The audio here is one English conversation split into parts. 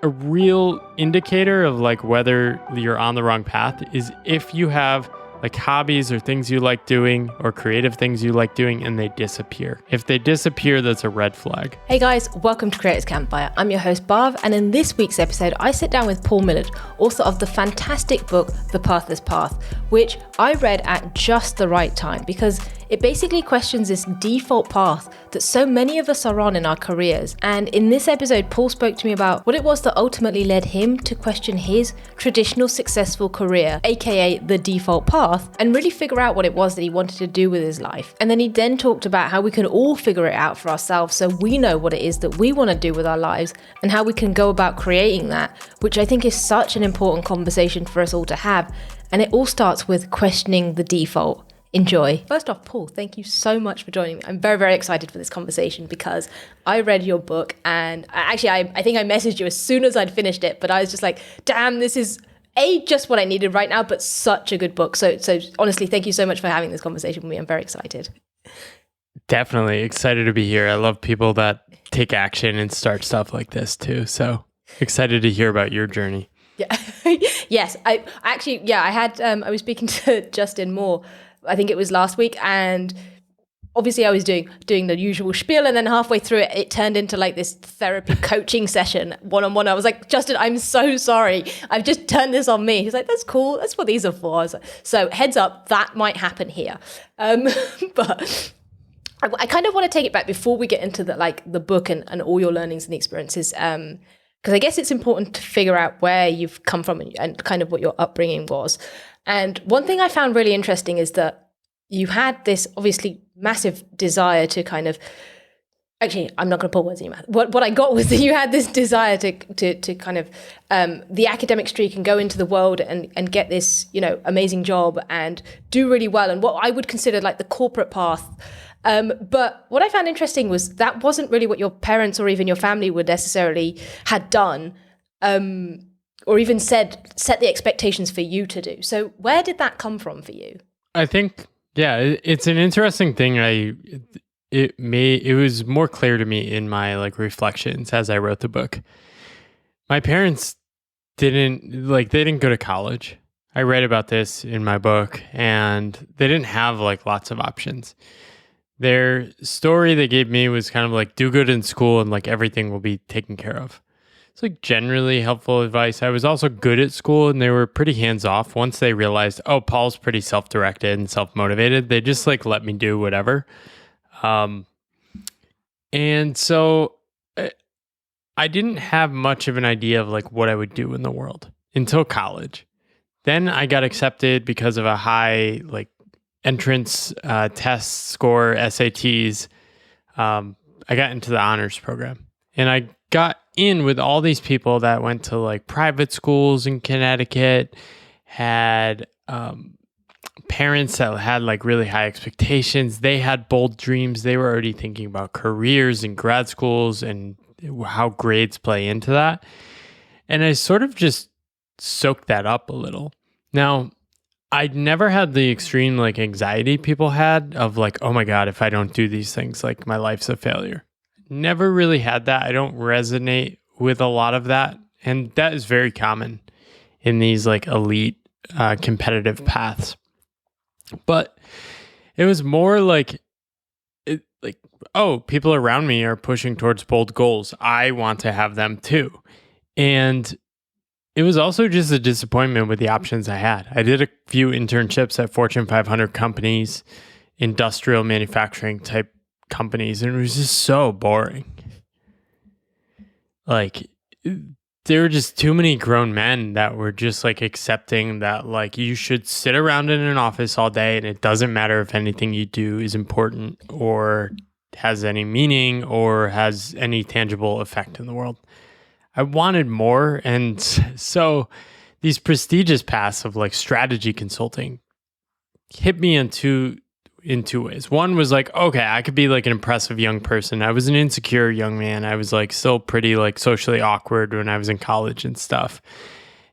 a real indicator of like whether you're on the wrong path is if you have like hobbies or things you like doing or creative things you like doing and they disappear. If they disappear, that's a red flag. Hey guys, welcome to Creators Campfire. I'm your host BHAV, and in this week's episode, I sit down with Paul Millard, author of the fantastic book, The Pathless Path, which I read at just the right time because it basically questions this default path that so many of us are on in our careers. And in this episode, Paul spoke to me about what it was that ultimately led him to question his traditional successful career, aka the default path, and really figure out what it was that he wanted to do with his life. And then he then talked about how we can all figure it out for ourselves so we know what it is that we want to do with our lives and how we can go about creating that, which I think is such an important conversation for us all to have. And it all starts with questioning the default. Enjoy. First off, Paul, thank you so much for joining me. I'm very, very excited for this conversation because I read your book and I think I messaged you as soon as I'd finished it, but I was just like, damn, this is just what I needed right now, but such a good book. So honestly, thank you so much for having this conversation with me. I'm very excited. Definitely excited to be here. I love people that take action and start stuff like this too. So excited to hear about your journey. Yeah. Yes. I was speaking to Justin Moore, I think it was last week, and obviously I was doing the usual spiel, and then halfway through it, it turned into like this therapy coaching session one-on-one. I was like, Justin, I'm so sorry. I've just turned this on me. He's like, that's cool. That's what these are for. I was like, so heads up, that might happen here. But I kind of want to take it back before we get into the book and all your learnings and experiences. Because I guess it's important to figure out where you've come from and kind of what your upbringing was. And one thing I found really interesting is that you had this obviously massive desire to kind of, actually, I'm not going to put words in your mouth. What I got was that you had this desire to kind of the academic streak and go into the world and get this, amazing job and do really well. And what I would consider like the corporate path. But what I found interesting was that wasn't really what your parents or even your family would necessarily had done. Or even set the expectations for you to do. So where did that come from for you? I think, it's an interesting thing. It was more clear to me in my reflections as I wrote the book. My parents didn't go to college. I read about this in my book, and they didn't have lots of options. Their story they gave me was kind of do good in school and everything will be taken care of. It's generally helpful advice. I was also good at school and they were pretty hands-off. Once they realized, oh, Paul's pretty self-directed and self-motivated, they just let me do whatever. And so I didn't have much of an idea of what I would do in the world until college. Then I got accepted because of a high entrance test score, SATs. I got into the honors program and I got in with all these people that went to private schools in Connecticut, had parents that had really high expectations. They had bold dreams. They were already thinking about careers and grad schools and how grades play into that. And I sort of just soaked that up a little. Now, I'd never had the extreme anxiety people had of oh my God, if I don't do these things, my life's a failure. Never really had that. I don't resonate with a lot of that. And that is very common in these elite competitive paths. But it was more oh, people around me are pushing towards bold goals. I want to have them too. And it was also just a disappointment with the options I had. I did a few internships at Fortune 500 companies, industrial manufacturing type companies, and it was just so boring. There were just too many grown men that were just accepting that you should sit around in an office all day and it doesn't matter if anything you do is important or has any meaning or has any tangible effect in the world. I wanted more, and so these prestigious paths of strategy consulting hit me in two ways. One was okay, I could be an impressive young person. I was an insecure young man. I was still pretty socially awkward when I was in college and stuff.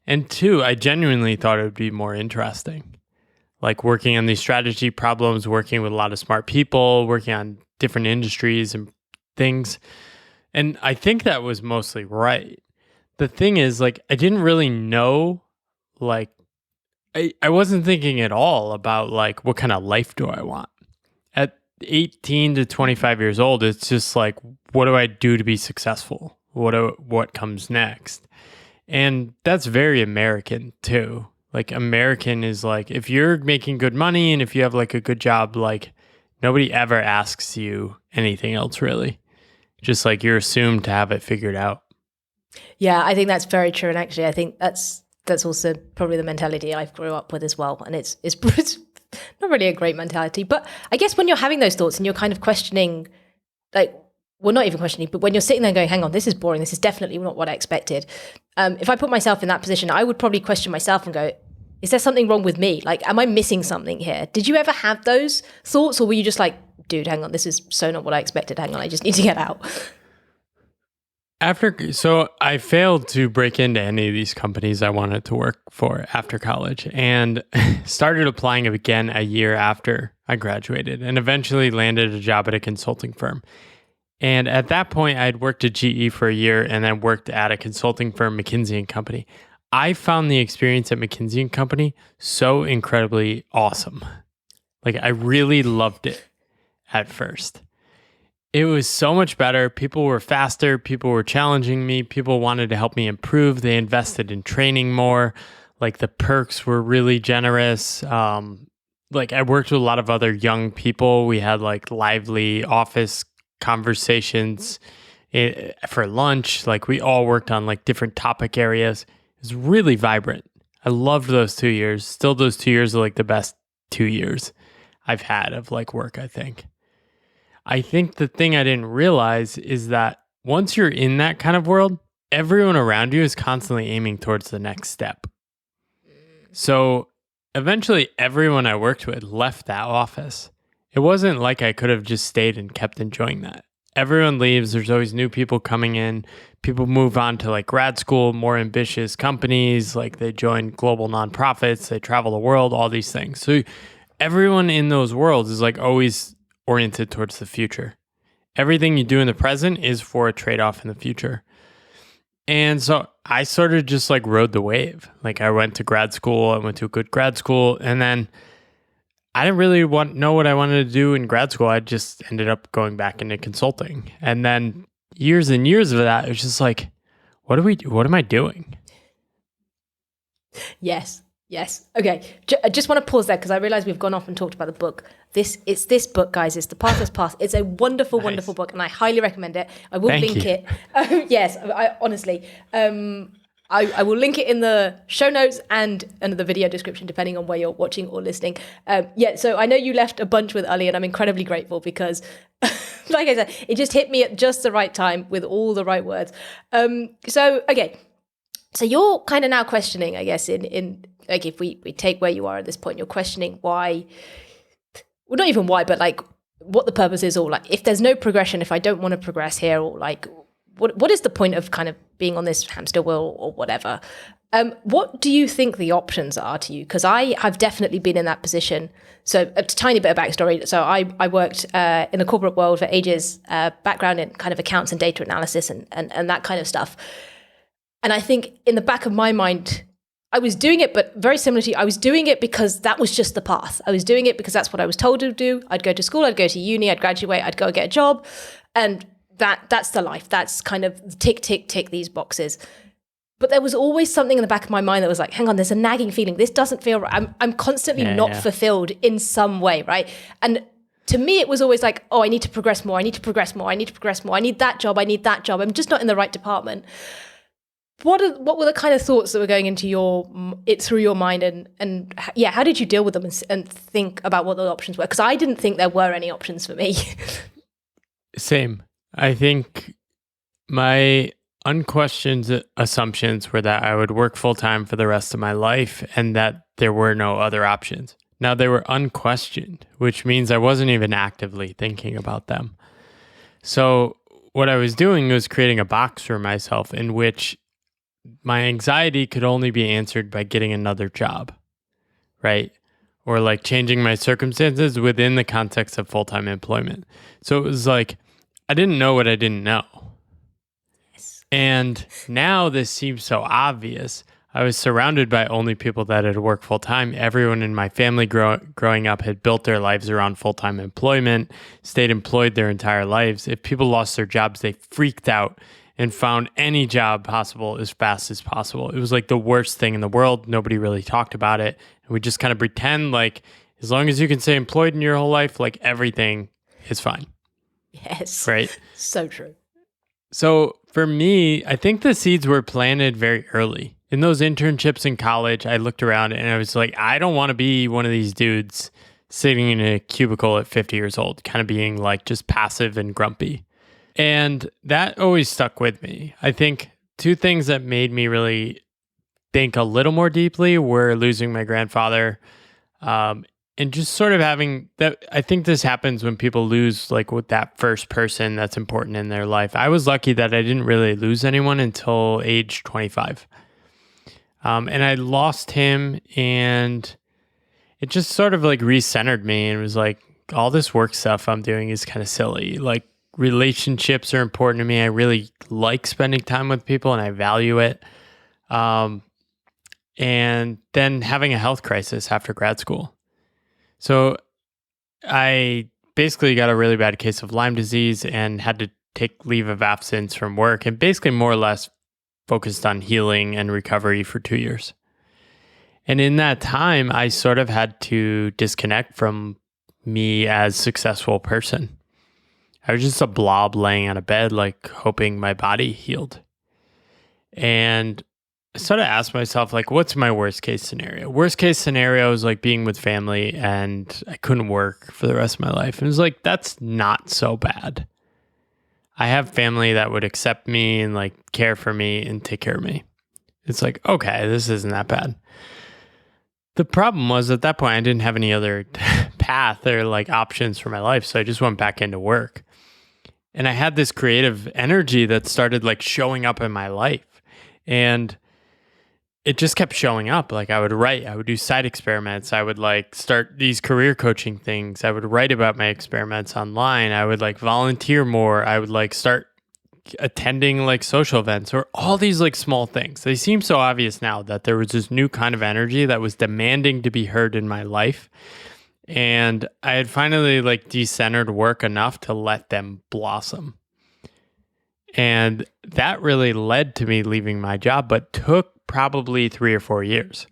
And two, I genuinely thought it would be more interesting. Working on these strategy problems, working with a lot of smart people, working on different industries and things. And I think that was mostly right. the thing is, like, I didn't really know, like, I wasn't thinking at all about, like, what kind of life do I want? At 18 to 25 years old, it's just like, what do I do to be successful? What comes next? And that's very American too. Like, American is like, if you're making good money and if you have like a good job, like, nobody ever asks you anything else really. Just like, you're assumed to have it figured out. Yeah, I think that's very true. And actually, I think that's also probably the mentality I grew up with as well. And it's it's not really a great mentality. But I guess when you're having those thoughts and you're kind of questioning, like, well, not even questioning, but when you're sitting there going, hang on, this is boring. This is definitely not what I expected. If I put myself in that position, I would probably question myself and go, is there something wrong with me? Like, am I missing something here? Did you ever have those thoughts, or were you just like, dude, hang on, this is so not what I expected. Hang on, I just need to get out. So I failed to break into any of these companies I wanted to work for after college, and started applying again a year after I graduated, and eventually landed a job at a consulting firm. And at that point, I had worked at GE for a year and then worked at a consulting firm, McKinsey and Company. I found the experience at McKinsey and Company so incredibly awesome. Like, I really loved it at first. It was so much better. People were faster. People were challenging me. People wanted to help me improve. They invested in training more. Like, the perks were really generous. Like, I worked with a lot of other young people. We had like lively office conversations for lunch. Like, we all worked on like different topic areas. It was really vibrant. I loved those 2 years. Still, those 2 years are like the best 2 years I've had of like work, I think. I think the thing I didn't realize is that once you're in that kind of world, everyone around you is constantly aiming towards the next step. So eventually everyone I worked with left that office. It wasn't like I could have just stayed and kept enjoying that. Everyone leaves. There's always new people coming in. People move on to like grad school, more ambitious companies. Like, they join global nonprofits. They travel the world, all these things. So everyone in those worlds is like always oriented towards the future. Everything you do in the present is for a trade-off in the future. And so I sort of just like rode the wave. Like, I went to grad school. I went to a good grad school. And then I didn't really know what I wanted to do in grad school. I just ended up going back into consulting. And then years and years of that, it was just like, what am I doing? Yes. Okay. I just want to pause there because I realize we've gone off and talked about the book. It's this book, guys. It's The Pathless Path. It's a wonderful, wonderful book, and I highly recommend it. I will link it. Yes, I honestly. I will link it in the show notes and under the video description, depending on where you're watching or listening. So I know you left a bunch with Ali, and I'm incredibly grateful because, like I said, it just hit me at just the right time with all the right words. So you're kind of now questioning, I guess, in like, if we take where you are at this point, you're questioning why, well, not even why, but like what the purpose is, or like if there's no progression, if I don't want to progress here, or like what is the point of kind of being on this hamster wheel or whatever? What do you think the options are to you? Because I have definitely been in that position. So a tiny bit of backstory. So I worked in the corporate world for ages, background in kind of accounts and data analysis and that kind of stuff. And I think in the back of my mind, I was doing it, but very similar to you, I was doing it because that was just the path. I was doing it because that's what I was told to do. I'd go to school, I'd go to uni, I'd graduate, I'd go get a job. And that's the life. That's kind of tick, tick, tick these boxes. But there was always something in the back of my mind that was like, hang on, there's a nagging feeling. This doesn't feel right. I'm constantly not fulfilled in some way, right? And to me, it was always like, oh, I need to progress more. I need to progress more. I need to progress more. I need that job. I need that job. I'm just not in the right department. What were the kind of thoughts that were going into through your mind, and how did you deal with them and think about what the options were? Because I didn't think there were any options for me. Same. I think my unquestioned assumptions were that I would work full time for the rest of my life and that there were no other options. Now, they were unquestioned, which means I wasn't even actively thinking about them. So what I was doing was creating a box for myself in which my anxiety could only be answered by getting another job, right? Or like changing my circumstances within the context of full-time employment. So it was like, I didn't know what I didn't know. Yes. And now this seems so obvious. I was surrounded by only people that had worked full time. Everyone in my family growing up had built their lives around full time employment, stayed employed their entire lives. If people lost their jobs, they freaked out and found any job possible as fast as possible. It was like the worst thing in the world. Nobody really talked about it. And we just kind of pretend like as long as you can stay employed in your whole life, like everything is fine. Yes. Right? So true. So for me, I think the seeds were planted very early. In those internships in college, I looked around and I was like, I don't want to be one of these dudes sitting in a cubicle at 50 years old, kind of being like just passive and grumpy. And that always stuck with me. I think two things that made me really think a little more deeply were losing my grandfather, and just sort of having that. I think this happens when people lose like with that first person that's important in their life. I was lucky that I didn't really lose anyone until age 25. And I lost him, and it just sort of like recentered me and was like, all this work stuff I'm doing is kind of silly. Like relationships are important to me. I really like spending time with people and I value it. And then having a health crisis after grad school. So I basically got a really bad case of Lyme disease and had to take leave of absence from work and basically more or less focused on healing and recovery for 2 years. And in that time, I sort of had to disconnect from me as a successful person. I was just a blob laying on a bed, like hoping my body healed. And I sort of asked myself, like, what's my worst case scenario? Worst case scenario is like being with family and I couldn't work for the rest of my life. And it was like, that's not so bad. I have family that would accept me and like care for me and take care of me. It's like, okay, this isn't that bad. The problem was at that point, I didn't have any other path or like options for my life. So I just went back into work. And I had this creative energy that started like showing up in my life. And it just kept showing up. Like I would write, I would do side experiments. I would like start these career coaching things. I would write about my experiments online. I would like volunteer more. I would like start attending like social events or all these like small things. They seem so obvious now that there was this new kind of energy that was demanding to be heard in my life. And I had finally like decentered work enough to let them blossom. And that really led to me leaving my job, but took probably 3 or 4 years.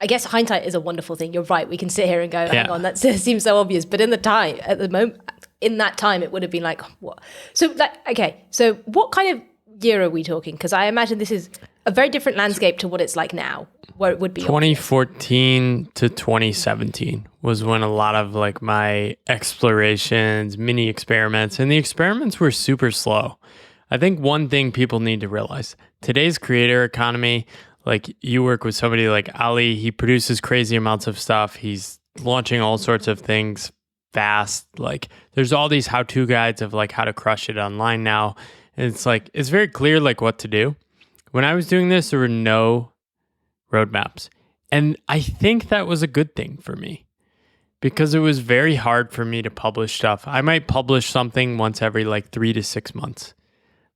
I guess hindsight is a wonderful thing. You're right. We can sit here and go, hang on, that seems so obvious. But in the time, at the moment, in that time, it would have been like, what? So, like, okay. So what kind of year are we talking? Because I imagine this is a very different landscape to what it's like now, where it would be 2014 to 2017 was when a lot of like my explorations, mini experiments, and the experiments were super slow. I think one thing people need to realize, today's creator economy, like you work with somebody like Ali, he produces crazy amounts of stuff. He's launching all sorts of things fast. Like there's all these how-to guides of like how to crush it online now. And it's like, it's very clear like what to do. When I was doing this, there were no roadmaps. And I think that was a good thing for me because it was very hard for me to publish stuff. I might publish something once every like 3 to 6 months.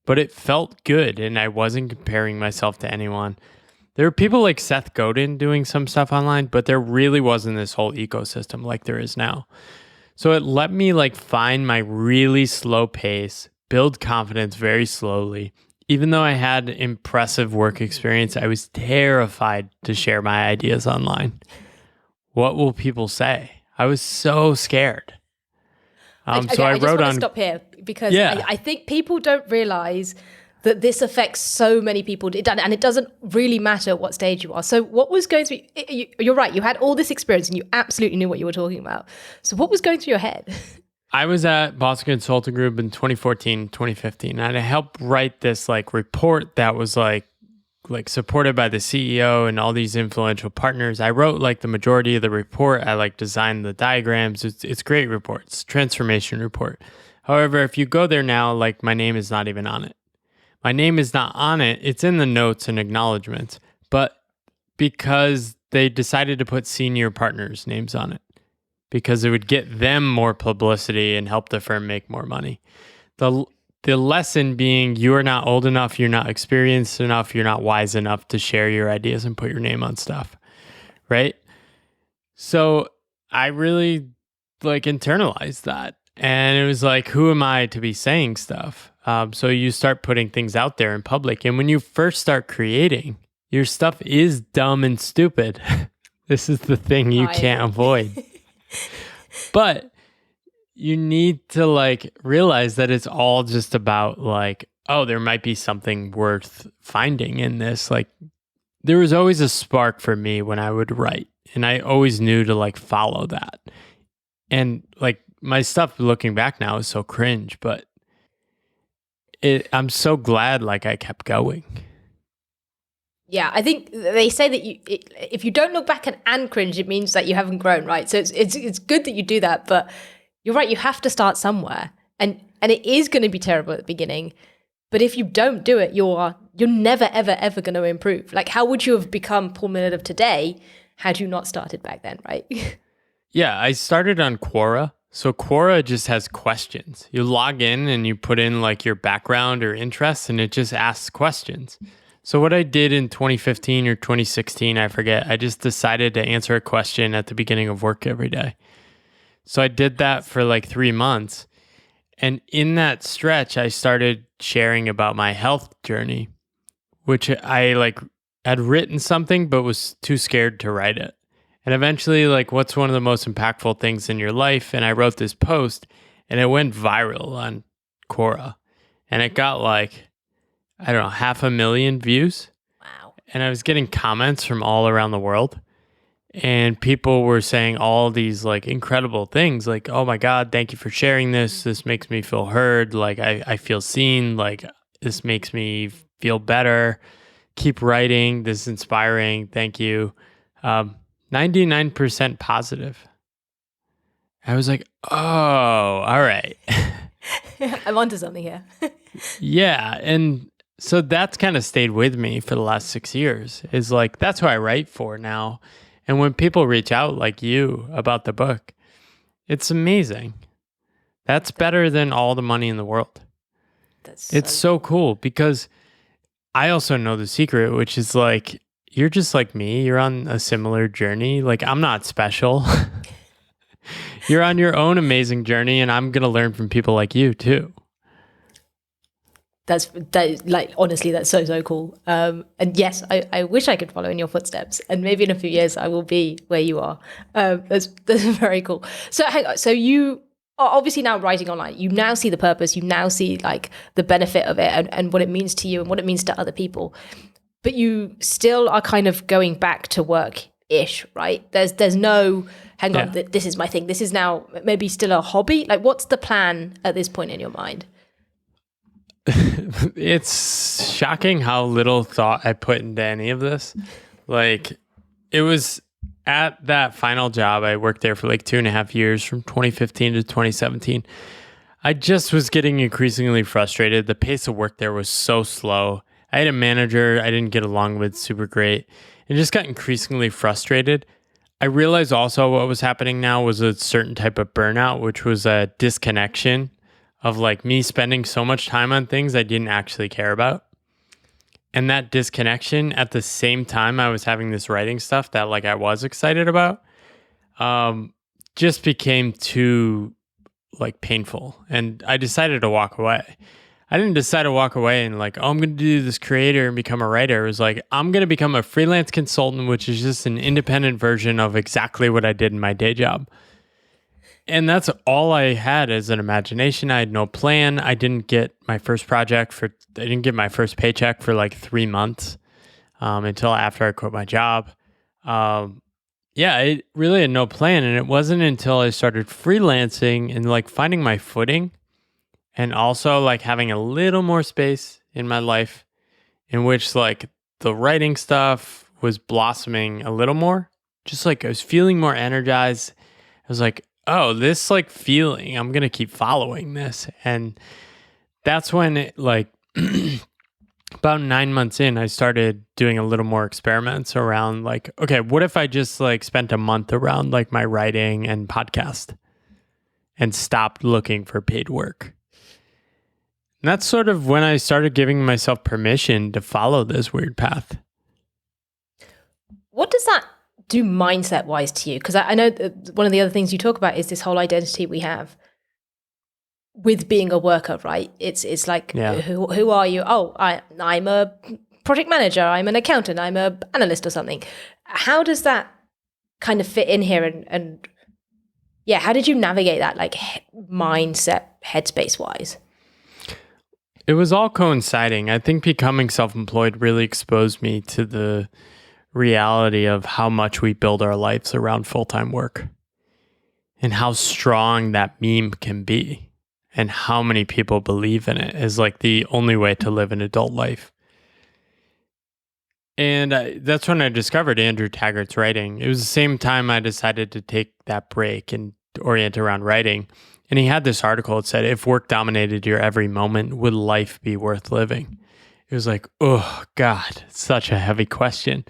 But it felt good, and I wasn't comparing myself to anyone. There were people like Seth Godin doing some stuff online, but there really wasn't this whole ecosystem like there is now. So it let me like find my really slow pace, build confidence very slowly. Even though I had impressive work experience, I was terrified to share my ideas online. What will people say? I was so scared. So I just wrote want on. to stop here because I think people don't realize that this affects so many people, and it doesn't really matter what stage you are. So what was going through? You're right. You had all this experience, and you absolutely knew what you were talking about. So what was going through your head? I was at Boston Consulting Group in 2014, 2015, and I helped write this like report that was like supported by the CEO and all these influential partners. I wrote like the majority of the report. I like designed the diagrams. It's a great report. It's a transformation report. However, if you go there now, like my name is not even on it. My name is not on it. It's in the notes and acknowledgments, but because they decided to put senior partners' names on it because it would get them more publicity and help the firm make more money. the lesson being you are not old enough, you're not experienced enough, you're not wise enough to share your ideas and put your name on stuff, right? So I really like internalized that. And it was like, who am I to be saying stuff? So you start putting things out there in public. And when you first start creating, your stuff is dumb and stupid. This is the thing you can't avoid. But you need to like realize that it's all just about like, oh, there might be something worth finding in this. Like there was always a spark for me when I would write, and I always knew to like follow that. And like my stuff looking back now is so cringe, but I'm so glad like I kept going. Yeah, I think they say that if you don't look back and cringe, it means that you haven't grown, right? So it's good that you do that, but you're right, you have to start somewhere. And it is going to be terrible at the beginning, but if you don't do it, you're never, ever, ever going to improve. Like, how would you have become Paul Millard of today had you not started back then, right? Yeah, I started on Quora. So Quora just has questions. You log in and you put in like your background or interests, and it just asks questions. So what I did in 2015 or 2016, I forget, I just decided to answer a question at the beginning of work every day. So I did that for like 3 months. And in that stretch, I started sharing about my health journey, which I like had written something, but was too scared to write it. And eventually, like, what's one of the most impactful things in your life? And I wrote this post, and it went viral on Quora. And it got like, I don't know, 500,000 views. Wow. And I was getting comments from all around the world. And people were saying all these like incredible things like, oh my God, thank you for sharing this. This makes me feel heard. Like I feel seen. Like this makes me feel better. Keep writing. This is inspiring. Thank you. 99% positive. I was like, oh, all right. I'm onto something here. Yeah. And so that's kind of stayed with me for the last 6 years, is like, that's who I write for now. And when people reach out like you about the book, it's amazing. That's better than all the money in the world. It's so cool because I also know the secret, which is like, you're just like me. You're on a similar journey. Like, I'm not special. You're on your own amazing journey, and I'm going to learn from people like you too. That like, honestly, that's so cool. And yes, I wish I could follow in your footsteps, and maybe in a few years I will be where you are. That's very cool. So hang on. So you are obviously now writing online. You now see the purpose. You now see like the benefit of it and what it means to you and what it means to other people. But you still are kind of going back to work-ish, right? There's no, hang on, this is my thing. This is now maybe still a hobby. Like, what's the plan at this point in your mind? It's shocking how little thought I put into any of this. Like, it was at that final job, I worked there for like 2.5 years from 2015 to 2017. I just was getting increasingly frustrated. The pace of work there was so slow. I had a manager I didn't get along with super great, and just got increasingly frustrated. I realized also what was happening now was a certain type of burnout, which was a disconnection of like me spending so much time on things I didn't actually care about. And that disconnection at the same time I was having this writing stuff that like I was excited about, just became too like painful. And I decided to walk away. I didn't decide to walk away and like, oh, I'm going to do this creator and become a writer. It was like, I'm going to become a freelance consultant, which is just an independent version of exactly what I did in my day job. And that's all I had as an imagination. I had no plan. I didn't get my first paycheck for like 3 months until after I quit my job. It really had no plan. And it wasn't until I started freelancing and like finding my footing, and also like having a little more space in my life in which like the writing stuff was blossoming a little more. Just like I was feeling more energized. I was like, oh, this like feeling, I'm going to keep following this. And that's when it like about 9 months in, I started doing a little more experiments around like, okay, what if I just like spent a month around like my writing and podcast and stopped looking for paid work? And that's sort of when I started giving myself permission to follow this weird path. What does that do mindset wise to you? Because I know one of the other things you talk about is this whole identity we have with being a worker, right? It's like, who are you? Oh, I'm a project manager. I'm an accountant. I'm a analyst or something. How does that kind of fit in here? And yeah, how did you navigate that, like mindset, headspace wise? It was all coinciding. I think becoming self-employed really exposed me to the reality of how much we build our lives around full-time work and how strong that meme can be and how many people believe in it as like the only way to live an adult life. And that's when I discovered Andrew Taggart's writing. It was the same time I decided to take that break and orient around writing. And he had this article that said, if work dominated your every moment, would life be worth living? It was like, oh, God, such a heavy question.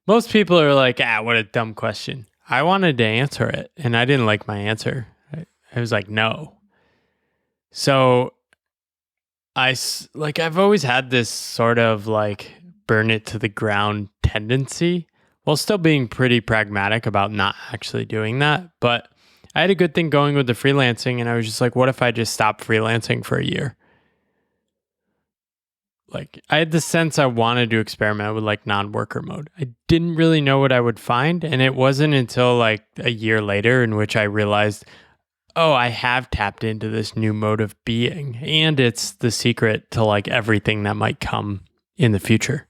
Most people are like, what a dumb question. I wanted to answer it, and I didn't like my answer. I was like, no. So I've always had this sort of like burn it to the ground tendency while still being pretty pragmatic about not actually doing that. But I had a good thing going with the freelancing, and I was just like, what if I just stopped freelancing for a year? Like, I had the sense I wanted to experiment with like non-worker mode. I didn't really know what I would find, and it wasn't until like a year later in which I realized, oh, I have tapped into this new mode of being, and it's the secret to like everything that might come in the future.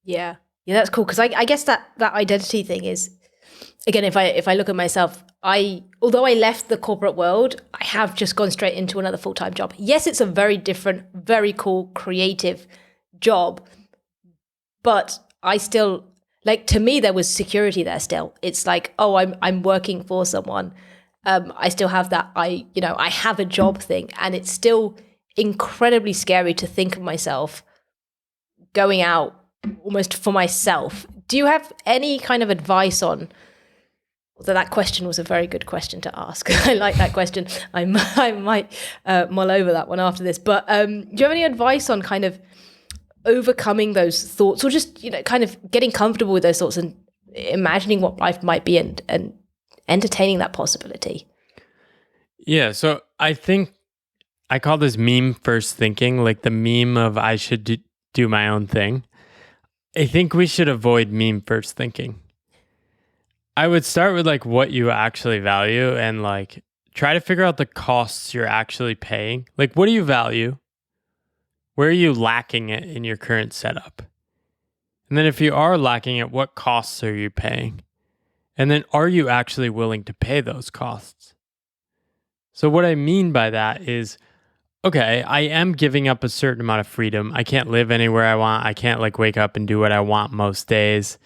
Yeah, that's cool, because I guess that identity thing is, again, if I look at myself, although I left the corporate world, I have just gone straight into another full-time job. Yes, it's a very different, very cool, creative job, but I still, like, to me, there was security there still. It's like, oh, I'm working for someone. I still have that, I have a job thing, and it's still incredibly scary to think of myself going out almost for myself. Do you have any kind of advice on, although that question was a very good question to ask. I like that question. I might mull over that one after this. But do you have any advice on kind of overcoming those thoughts, or just, kind of getting comfortable with those thoughts and imagining what life might be and entertaining that possibility? Yeah, so I think I call this meme first thinking, like the meme of I should do my own thing. I think we should avoid meme first thinking. I would start with like what you actually value and like try to figure out the costs you're actually paying. Like, what do you value? Where are you lacking it in your current setup? And then if you are lacking it, what costs are you paying? And then are you actually willing to pay those costs? So what I mean by that is, okay, I am giving up a certain amount of freedom. I can't live anywhere I want. I can't like wake up and do what I want most days.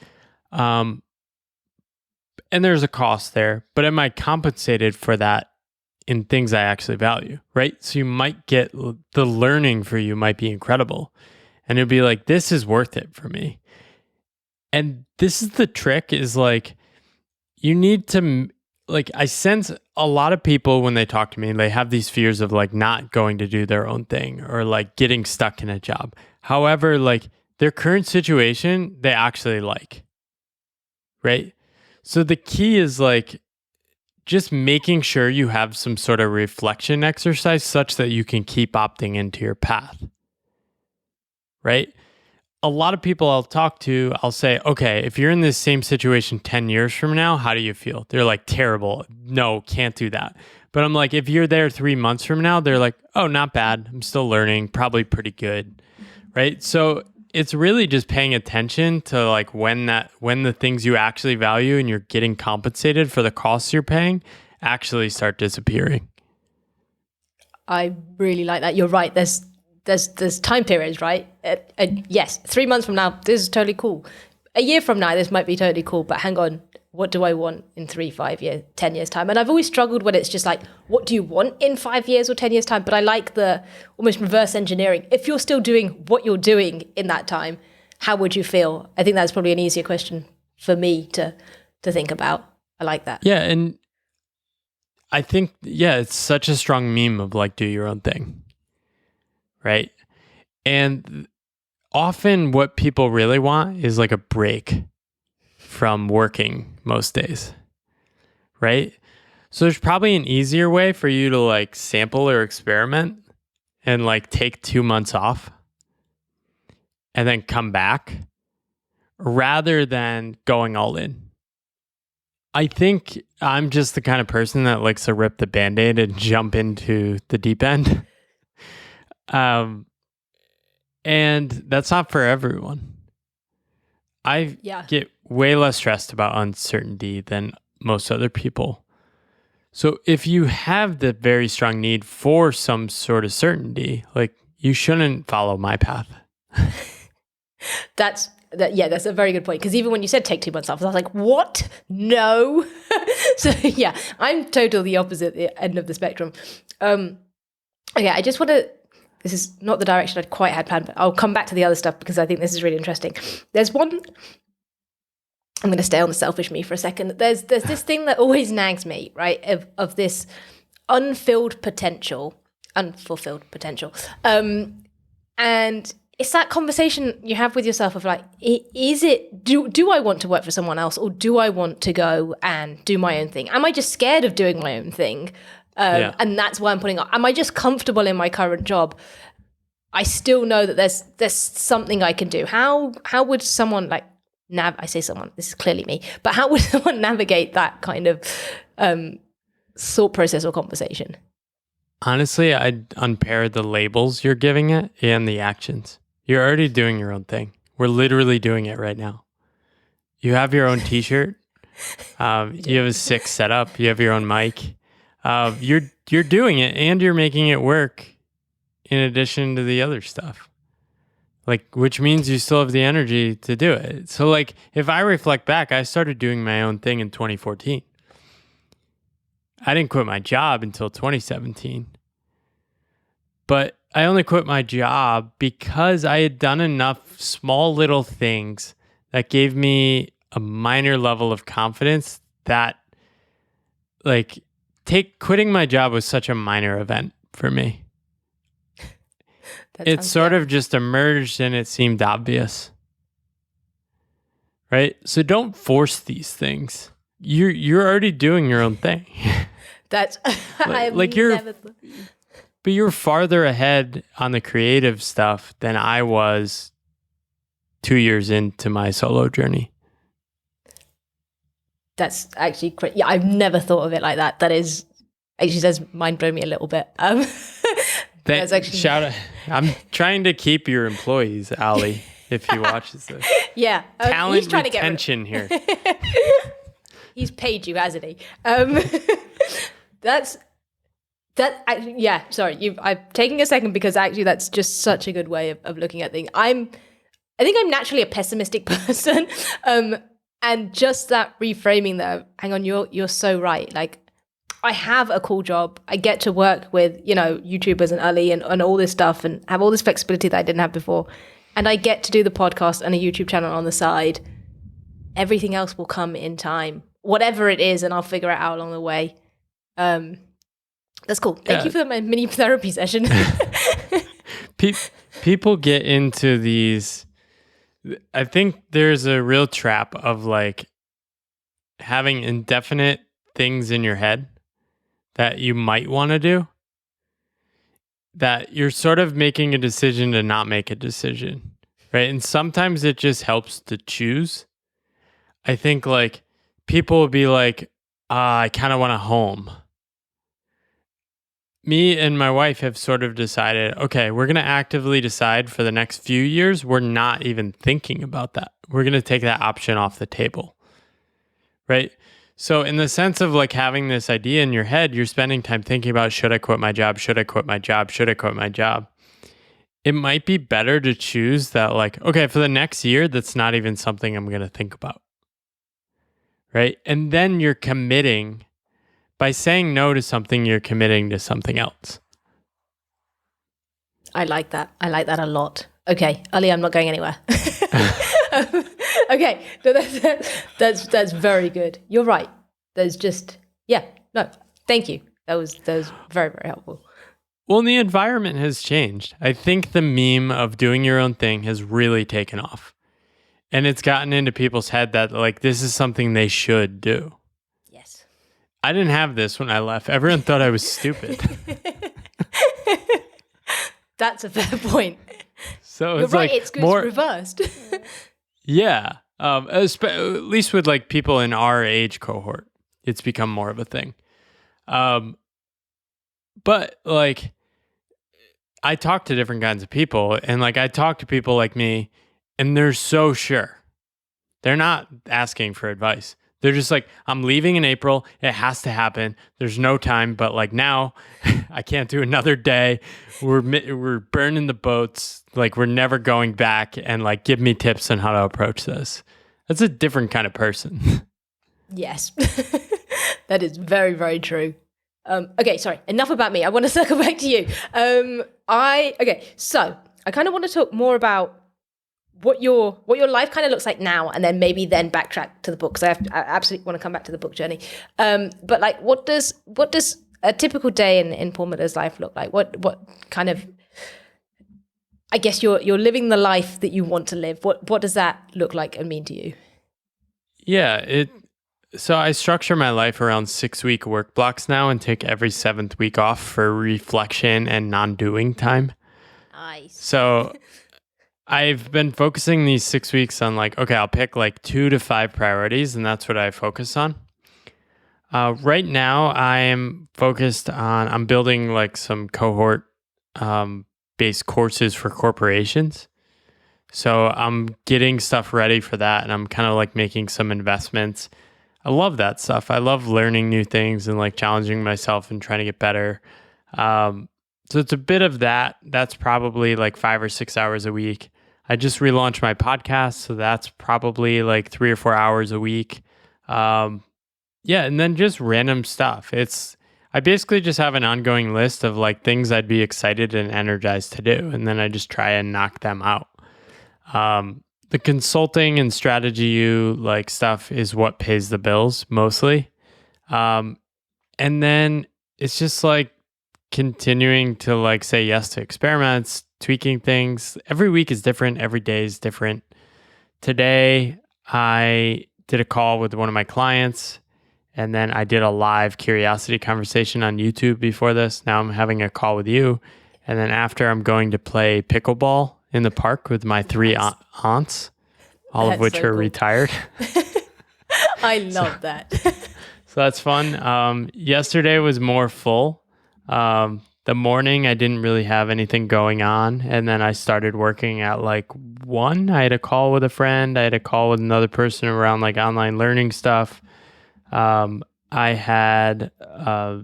And there's a cost there, but am I compensated for that in things I actually value, right? So you might get, the learning for you might be incredible. And it'll be like, this is worth it for me. And this is the trick, is like, you need to, like, I sense a lot of people when they talk to me, they have these fears of like not going to do their own thing or like getting stuck in a job. However, like their current situation, they actually like, right? So the key is like just making sure you have some sort of reflection exercise such that you can keep opting into your path, right? A lot of people I'll talk to, I'll say, okay, if you're in this same situation 10 years from now, how do you feel? They're like, terrible. No, can't do that. But I'm like, if you're there 3 months from now, they're like, oh, not bad. I'm still learning, probably pretty good, right? So it's really just paying attention to like when the things you actually value and you're getting compensated for the costs you're paying actually start disappearing. I really like that. You're right. There's time periods, right? Yes, 3 months from now, this is totally cool. A year from now, this might be totally cool, but hang on, what do I want in 3, 5 years, 10 years time? And I've always struggled when it's just like, what do you want in 5 years or 10 years time? But I like the almost reverse engineering. If you're still doing what you're doing in that time, how would you feel? I think that's probably an easier question for me to think about. I like that. Yeah, and I think, it's such a strong meme of like, do your own thing. right? And often what people really want is like a break from working most days, right? So there's probably an easier way for you to like sample or experiment and like take 2 months off and then come back rather than going all in. I think I'm just the kind of person that likes to rip the Band-Aid and jump into the deep end. And that's not for everyone. I get way less stressed about uncertainty than most other people. So if you have the very strong need for some sort of certainty, like you shouldn't follow my path. That's a very good point. Because even when you said take 2 months off, I was like, what? No. So yeah, I'm totally the opposite end of the spectrum. Okay, I just want to. This is not the direction I'd quite had planned, but I'll come back to the other stuff because I think this is really interesting. There's one. I'm going to stay on the selfish me for a second. There's this thing that always nags me, right? Of this unfulfilled potential, and it's that conversation you have with yourself of like, do I want to work for someone else, or do I want to go and do my own thing? Am I just scared of doing my own thing? And that's why I'm putting up. Am I just comfortable in my current job? I still know that there's something I can do. How would someone like I say someone, this is clearly me, but how would someone navigate that kind of thought process or conversation? Honestly, I'd unpair the labels you're giving it and the actions. You're already doing your own thing. We're literally doing it right now. You have your own t-shirt. You have a sick setup. You have your own mic. You're doing it and you're making it work in addition to the other stuff. Like, which means you still have the energy to do it. So like, if I reflect back, I started doing my own thing in 2014. I didn't quit my job until 2017. But I only quit my job because I had done enough small little things that gave me a minor level of confidence that like quitting my job was such a minor event for me. It sort of just emerged and it seemed obvious. Right? So don't force these things. You're already doing your own thing. That's but you're farther ahead on the creative stuff than I was 2 years into my solo journey. That's actually great. Yeah, I've never thought of it like that. That is actually does mind blow me a little bit. That's actually shout out. I'm trying to keep your employees, Ali, if he watches this. Yeah, talent he's trying retention here. He's paid you, hasn't he? Yeah. Sorry, I'm taking a second because actually that's just such a good way of looking at things. I think I'm naturally a pessimistic person, and just that reframing there. Hang on, you're so right. Like, I have a cool job. I get to work with, YouTubers and Ali and all this stuff and have all this flexibility that I didn't have before. And I get to do the podcast and a YouTube channel on the side. Everything else will come in time, whatever it is, and I'll figure it out along the way. That's cool. Thank you for my mini therapy session. People get into these. I think there's a real trap of like having indefinite things in your head that you might want to do, that you're sort of making a decision to not make a decision, right? And sometimes it just helps to choose. I think like people will be like, I kind of want a home. Me and my wife have sort of decided, okay, we're going to actively decide for the next few years, we're not even thinking about that. We're going to take that option off the table, right? So in the sense of like having this idea in your head, you're spending time thinking about, should I quit my job? Should I quit my job? Should I quit my job? It might be better to choose that like, okay, for the next year, that's not even something I'm going to think about, right? And then you're committing. By saying no to something, you're committing to something else. I like that. I like that a lot. Okay, Ali, I'm not going anywhere. Okay, no, that's very good. You're right. There's just, no, thank you. That was very, very helpful. Well, the environment has changed. I think the meme of doing your own thing has really taken off. And it's gotten into people's head that like this is something they should do. Yes. I didn't have this when I left. Everyone thought I was stupid. That's a fair point. So You're it's right, like it's more reversed. yeah. At least with like people in our age cohort, it's become more of a thing. But like I talk to different kinds of people, and like I talk to people like me, and they're so sure. They're not asking for advice. They're just like, I'm leaving in April. It has to happen. There's no time, but like now, I can't do another day. We're burning the boats. Like we're never going back. And like, give me tips on how to approach this. That's a different kind of person. Yes, that is very, very true. Okay, sorry. Enough about me. I want to circle back to you. So I kind of want to talk more about what your life kind of looks like now, and then maybe then backtrack to the book, because I absolutely want to come back to the book journey. But like, what does a typical day in Paul Miller's life look like? What kind of, I guess you're living the life that you want to live. What does that look like and mean to you? Yeah, so I structure my life around 6-week work blocks now and take every 7th week off for reflection and non-doing time. Nice. So I've been focusing these 6 weeks on like, okay, I'll pick like 2 to 5 priorities, and that's what I focus on. Right now, I'm building like some cohort based courses for corporations. So I'm getting stuff ready for that, and I'm kind of like making some investments. I love that stuff. I love learning new things and like challenging myself and trying to get better. So it's a bit of that. That's probably like 5 or 6 hours a week. I just relaunched my podcast, so that's probably like 3 or 4 hours a week. And then just random stuff. I basically just have an ongoing list of like things I'd be excited and energized to do, and then I just try and knock them out. The consulting and strategy like stuff is what pays the bills mostly. And then it's just like continuing to like say yes to experiments, tweaking things. Every week is different. Every day is different. Today, I did a call with one of my clients, and then I did a live curiosity conversation on YouTube before this. Now I'm having a call with you. And then after, I'm going to play pickleball in the park with my 3 aunts, all of which are cool. Retired. I love that. So that's fun. Yesterday was more full. The morning, I didn't really have anything going on. And then I started working at like 1. I had a call with a friend. I had a call with another person around like online learning stuff. I had a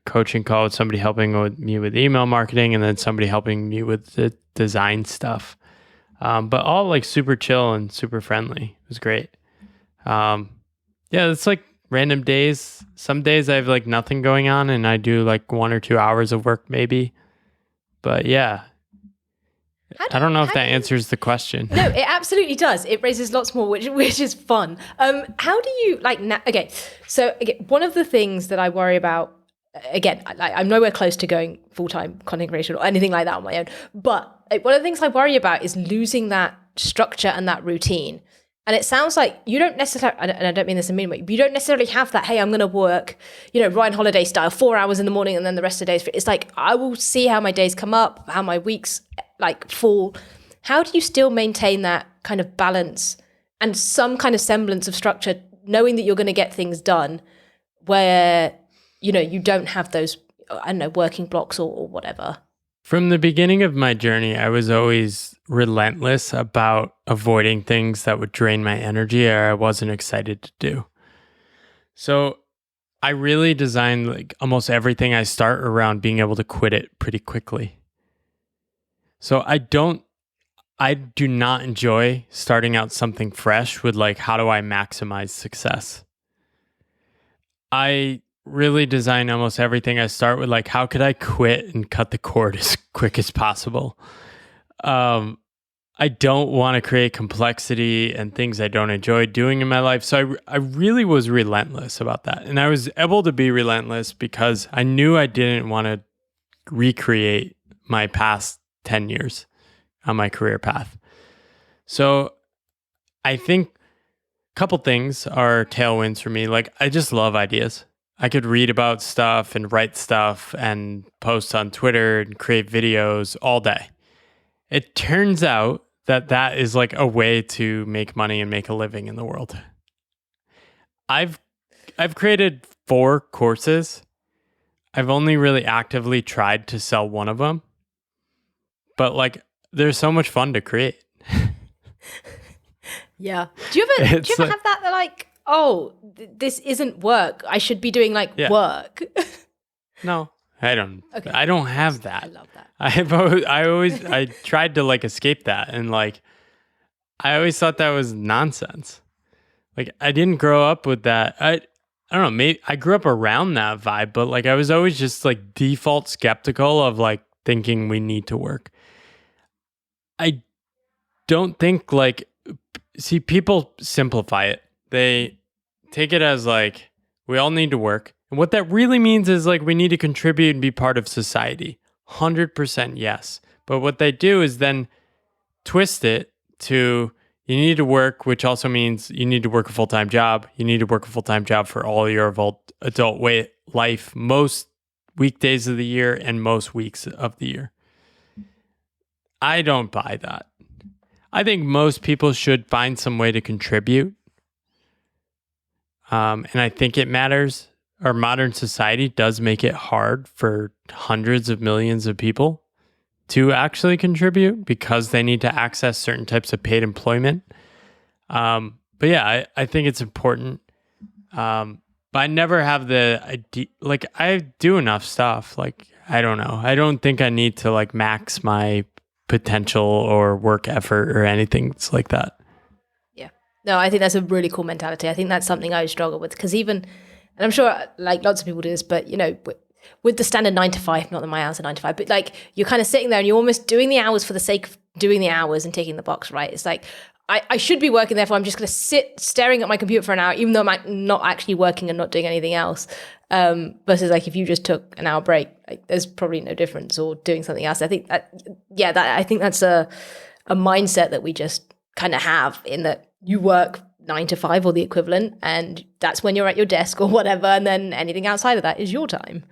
coaching call with somebody helping me with email marketing, and then somebody helping me with the design stuff. But all like super chill and super friendly. It was great. It's like random days. Some days I have like nothing going on and I do like 1 or 2 hours of work maybe. But yeah, I don't know if that answers the question. No, it absolutely does. It raises lots more, which is fun. How do you like? Okay, so again, one of the things that I worry about. Again, I'm nowhere close to going full-time content creation or anything like that on my own. But one of the things I worry about is losing that structure and that routine. And it sounds like you don't necessarily, and I don't mean this in a mean way, but you don't necessarily have that, hey, I'm going to work, Ryan Holiday style, 4 hours in the morning and then the rest of the days. It's like, I will see how my days come up, how my weeks like fall. How do you still maintain that kind of balance and some kind of semblance of structure, knowing that you're going to get things done where, you don't have those, I don't know, working blocks or whatever? From the beginning of my journey, I was always relentless about avoiding things that would drain my energy or I wasn't excited to do. So I really designed like almost everything I start around being able to quit it pretty quickly. So I do not enjoy starting out something fresh with like, how do I maximize success? I really design almost everything I start with like, how could I quit and cut the cord as quick as possible? I don't want to create complexity and things I don't enjoy doing in my life. So I really was relentless about that. And I was able to be relentless because I knew I didn't want to recreate my past 10 years on my career path. So I think a couple things are tailwinds for me. Like, I just love ideas. I could read about stuff and write stuff and post on Twitter and create videos all day. It turns out that that is like a way to make money and make a living in the world. I've created 4 courses. I've only really actively tried to sell one of them. But like, they're so much fun to create. Yeah. Do you ever have that like, oh, this isn't work. I should be doing like work. No, I don't. Okay. I don't have that. I love that. I tried to like escape that, and like, I always thought that was nonsense. Like, I didn't grow up with that. I don't know. Maybe I grew up around that vibe, but like, I was always just like default skeptical of like thinking we need to work. I don't think like, see, people simplify it. They take it as like, we all need to work. And what that really means is like, we need to contribute and be part of society. 100% yes. But what they do is then twist it to, you need to work, which also means you need to work a full-time job. You need to work a full-time job for all your adult life, most weekdays of the year and most weeks of the year. I don't buy that. I think most people should find some way to contribute. And I think it matters. Our modern society does make it hard for hundreds of millions of people to actually contribute because they need to access certain types of paid employment. But yeah, I think it's important. But I never have the idea, like, I do enough stuff. Like, I don't know. I don't think I need to like max my potential or work effort or anything like that. Yeah. No, I think that's a really cool mentality. I think that's something I struggle with because even, and I'm sure like lots of people do this, but you know, with the standard 9 to 5, not that my hours are 9 to 5, but like you're kind of sitting there and you're almost doing the hours for the sake of doing the hours and ticking the box, right? It's like, I should be working, therefore I'm just going to sit staring at my computer for an hour, even though I'm not actually working and not doing anything else. Versus like if you just took an hour break, like, there's probably no difference, or doing something else. I think that, I think that's a mindset that we just kind of have, in that you work 9 to 5 or the equivalent, and that's when you're at your desk or whatever, and then anything outside of that is your time.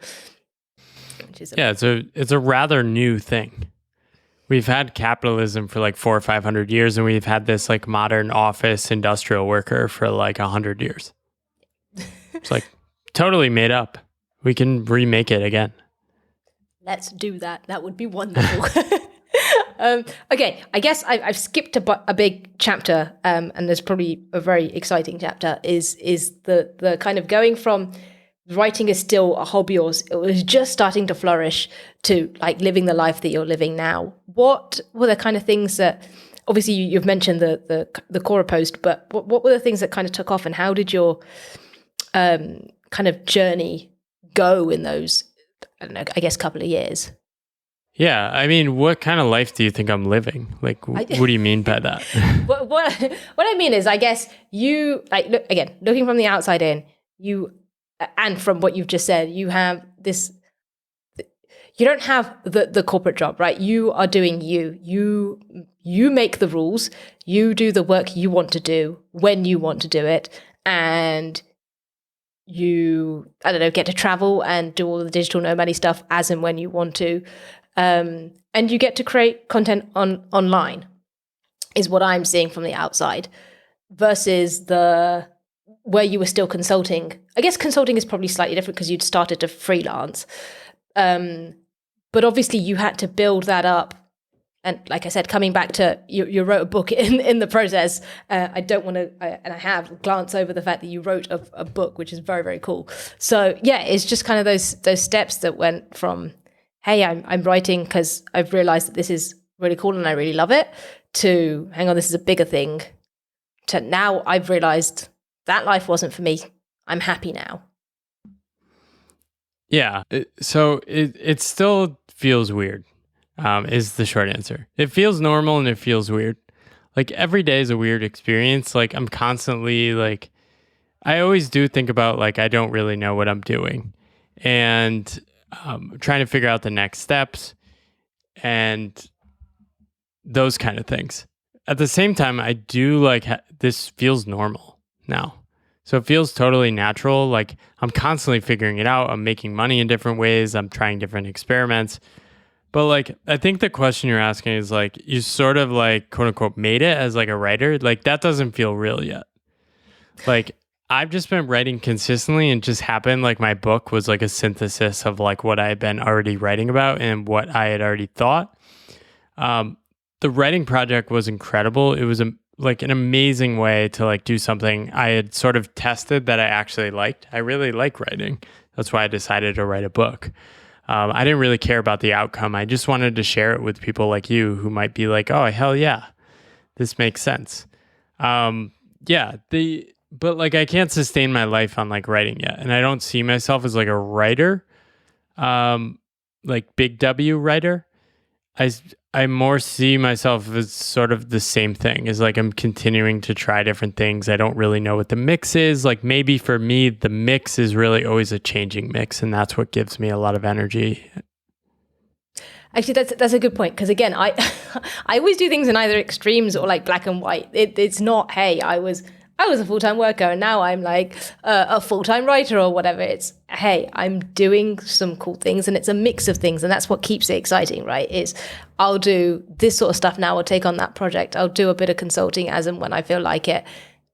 Which is it's a rather new thing. We've had capitalism for like 400 or 500 years, and we've had this like modern office industrial worker for like 100 years. It's like totally made up. We can remake it again. Let's do that. That would be wonderful. Okay, I guess I've skipped a big chapter, and there's probably a very exciting chapter, is the kind of going from writing is still a hobby, or it was just starting to flourish, to like living the life that you're living now. What were the kind of things that, obviously you've mentioned the Quora post, but what were the things that kind of took off, and how did your kind of journey go in those, I don't know, I guess couple of years? Yeah, I mean, what kind of life do you think I'm living? Like, what do you mean by that? what I mean is, I guess you, like, look, again, looking from the outside in, and from what you've just said, you have this, you don't have the corporate job, right? You are doing you make the rules, you do the work you want to do when you want to do it, and you, I don't know, get to travel and do all the digital nomad stuff as and when you want to. And you get to create content online, is what I'm seeing from the outside, versus where you were still consulting. I guess consulting is probably slightly different because you'd started to freelance. But obviously you had to build that up. And like I said, coming back to, you wrote a book in the process. I don't want to, and I have glance over the fact that you wrote a book, which is very, very cool. So yeah, it's just kind of those steps that went from, hey, I'm writing because I've realized that this is really cool and I really love it, to, hang on, this is a bigger thing, to now I've realized that life wasn't for me. I'm happy now. Yeah. So it still feels weird, is the short answer. It feels normal and it feels weird. Like, every day is a weird experience. Like, I'm constantly like, I always do think about like, I don't really know what I'm doing. And trying to figure out the next steps and those kind of things. At the same time, I do like this feels normal now. So it feels totally natural. Like I'm constantly figuring it out. I'm making money in different ways. I'm trying different experiments. But like, I think the question you're asking is like, you sort of like, quote unquote, made it as like a writer. Like that doesn't feel real yet. Like I've just been writing consistently and just happened. Like my book was like a synthesis of like what I had been already writing about and what I had already thought. The writing project was incredible. It was like an amazing way to like do something I had sort of tested that I actually liked. I really like writing. That's why I decided to write a book. I didn't really care about the outcome. I just wanted to share it with people like you who might be like, oh, hell yeah, this makes sense. But like I can't sustain my life on like writing yet. And I don't see myself as like a writer, like big W writer. I more see myself as sort of the same thing, as like I'm continuing to try different things. I don't really know what the mix is. Like maybe for me, the mix is really always a changing mix, and that's what gives me a lot of energy. Actually, that's a good point, because again, I I always do things in either extremes or like black and white. It's not, hey, I was a full-time worker and now I'm like a full-time writer or whatever. It's, hey, I'm doing some cool things, and it's a mix of things, and that's what keeps it exciting, right? Is I'll do this sort of stuff now, I'll take on that project, I'll do a bit of consulting as and when I feel like it,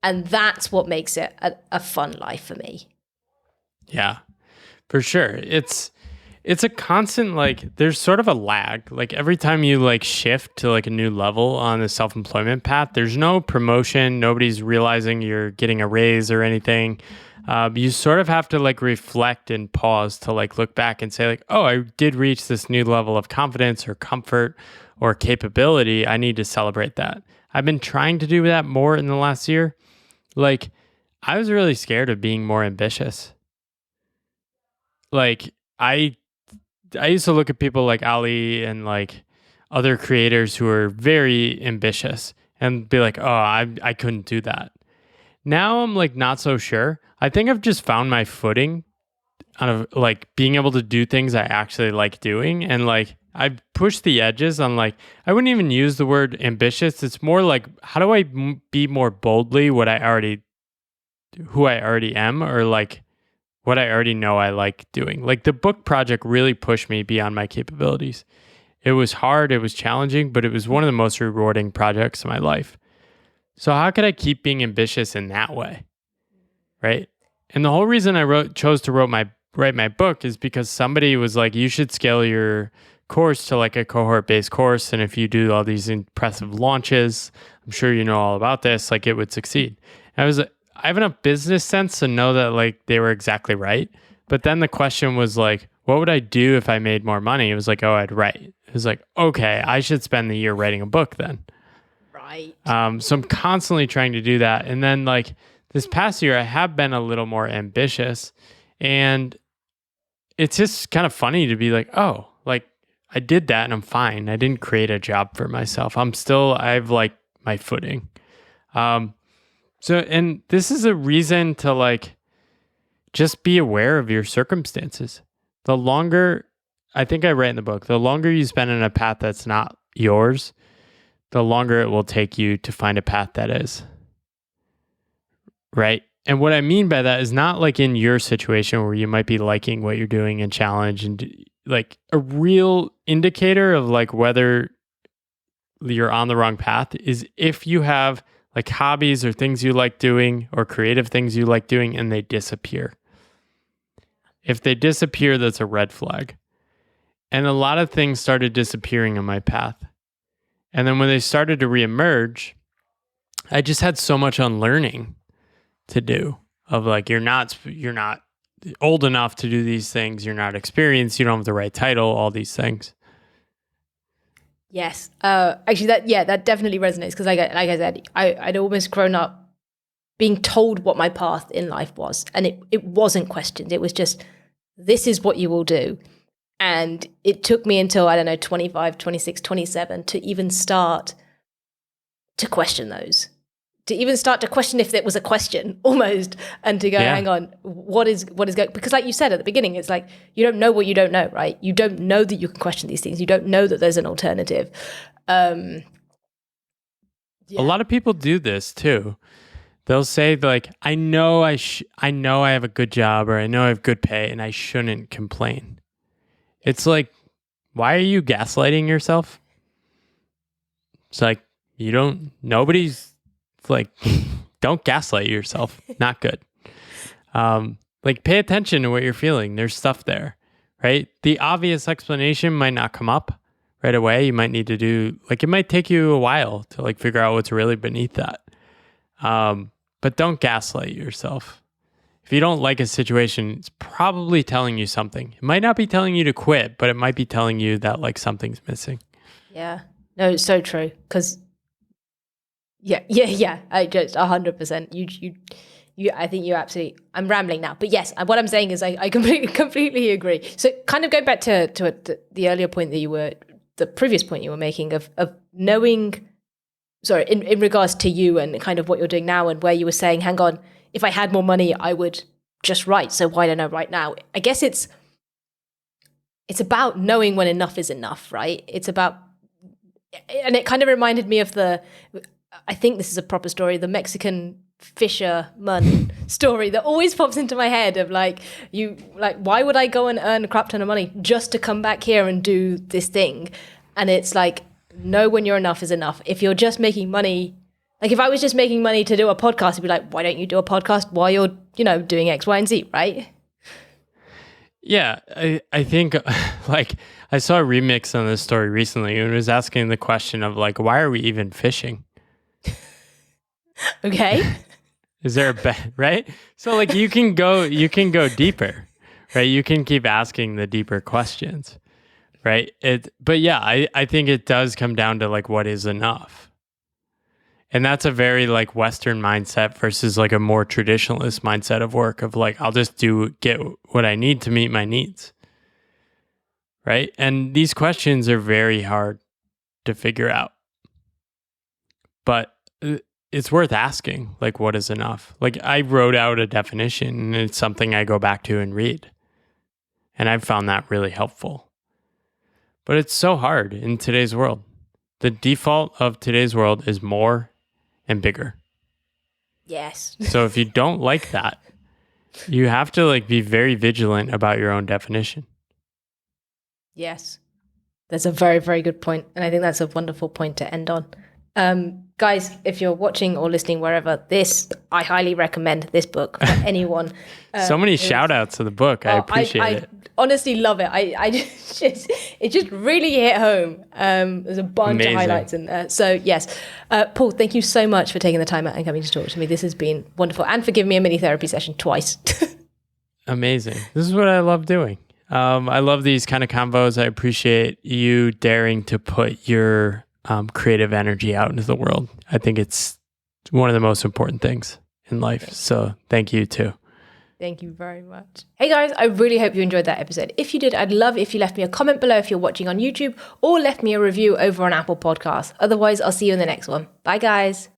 and that's what makes it a fun life for me. Yeah, for sure. It's a constant, like, there's sort of a lag. Like every time you like shift to like a new level on the self-employment path, there's no promotion. Nobody's realizing you're getting a raise or anything. You sort of have to like reflect and pause to like look back and say like, oh, I did reach this new level of confidence or comfort or capability. I need to celebrate that. I've been trying to do that more in the last year. Like I was really scared of being more ambitious. Like I used to look at people like Ali and like other creators who are very ambitious and be like, oh, I couldn't do that. Now I'm like not so sure. I think I've just found my footing on like being able to do things I actually like doing. And like I've pushed the edges on like, I wouldn't even use the word ambitious. It's more like, how do I be more boldly who I already am, or like what I already know I like doing. Like the book project really pushed me beyond my capabilities. It was hard, it was challenging, but it was one of the most rewarding projects of my life. So how could I keep being ambitious in that way? Right? And the whole reason I chose to write my book is because somebody was like, you should scale your course to like a cohort-based course. And if you do all these impressive launches, I'm sure you know all about this, like it would succeed. And I have enough business sense to know that like they were exactly right. But then the question was like, what would I do if I made more money? It was like, oh, I'd write. It was like, okay, I should spend the year writing a book then. Right. So I'm constantly trying to do that. And then like this past year, I have been a little more ambitious, and it's just kind of funny to be like, oh, like I did that and I'm fine. I didn't create a job for myself. I have like my footing. So, and this is a reason to like, just be aware of your circumstances. The longer, I think I write in the book, the longer you spend in a path that's not yours, the longer it will take you to find a path that is. Right? And what I mean by that is not like in your situation where you might be liking what you're doing and challenge, and like a real indicator of like whether you're on the wrong path is if you have like hobbies or things you like doing or creative things you like doing and they disappear. If they disappear, that's a red flag. And a lot of things started disappearing on my path. And then when they started to reemerge, I just had so much unlearning to do of like, you're not old enough to do these things. You're not experienced. You don't have the right title, all these things. Yes. Actually, that definitely resonates, because like I said, I'd almost grown up being told what my path in life was, and it wasn't questioned. It was just, this is what you will do. And it took me until, I don't know, 25, 26, 27 to even start to question those, to even start to question if it was a question almost, and to go, hang on, what is going, because like you said at the beginning, it's like, you don't know what you don't know, right? You don't know that you can question these things. You don't know that there's an alternative. A lot of people do this too. They'll say like, I know I have a good job, or I know I have good pay, and I shouldn't complain. It's like, why are you gaslighting yourself? It's like, nobody's like, don't gaslight yourself. Not good. Like, pay attention to what you're feeling. There's stuff there, right? The obvious explanation might not come up right away. You might need to it might take you a while to like figure out what's really beneath that. But don't gaslight yourself. If you don't like a situation, it's probably telling you something. It might not be telling you to quit, but it might be telling you that like something's missing. Yeah. No, it's so true. Because I just 100%. I think you're absolutely. I'm rambling now, but yes, what I'm saying is I completely agree. So, kind of going back to the earlier point the previous point you were making of knowing. Sorry, in regards to you and kind of what you're doing now, and where you were saying, hang on, if I had more money, I would just write. So why don't I write now? I guess it's about knowing when enough is enough, right? It's about, and it kind of reminded me of I think this is a proper story, the Mexican fisherman story that always pops into my head of like, why would I go and earn a crap ton of money just to come back here and do this thing? And it's like, know when your enough is enough. If you're just making money, like if I was just making money to do a podcast, I'd be like, why don't you do a podcast while you're, doing X, Y, and Z, right? Yeah, I think like I saw a remix on this story recently, and it was asking the question of like, why are we even fishing? Okay. Is there a bet, right? So like you can go deeper, right? You can keep asking the deeper questions. Right. But yeah, I think it does come down to like, what is enough? And that's a very like Western mindset versus like a more traditionalist mindset of work of like, I'll just get what I need to meet my needs. Right. And these questions are very hard to figure out, but it's worth asking, like, what is enough? Like I wrote out a definition, and it's something I go back to and read. And I've found that really helpful. But it's so hard in today's world. The default of today's world is more and bigger. Yes. So if you don't like that, you have to like be very vigilant about your own definition. Yes. That's a very, very good point. And I think that's a wonderful point to end on. Guys, if you're watching or listening wherever, I highly recommend this book for anyone. So many shout outs to the book. I appreciate it. I honestly love it. It just really hit home. There's a bunch of highlights in there. So yes, Paul, thank you so much for taking the time out and coming to talk to me. This has been wonderful, and for giving me a mini therapy session twice. Amazing. This is what I love doing. I love these kind of convos. I appreciate you daring to put your creative energy out into the world. I think it's one of the most important things in life. So thank you too. Thank you very much. Hey guys, I really hope you enjoyed that episode. If you did, I'd love if you left me a comment below if you're watching on YouTube, or left me a review over on Apple Podcasts. Otherwise, I'll see you in the next one. Bye guys.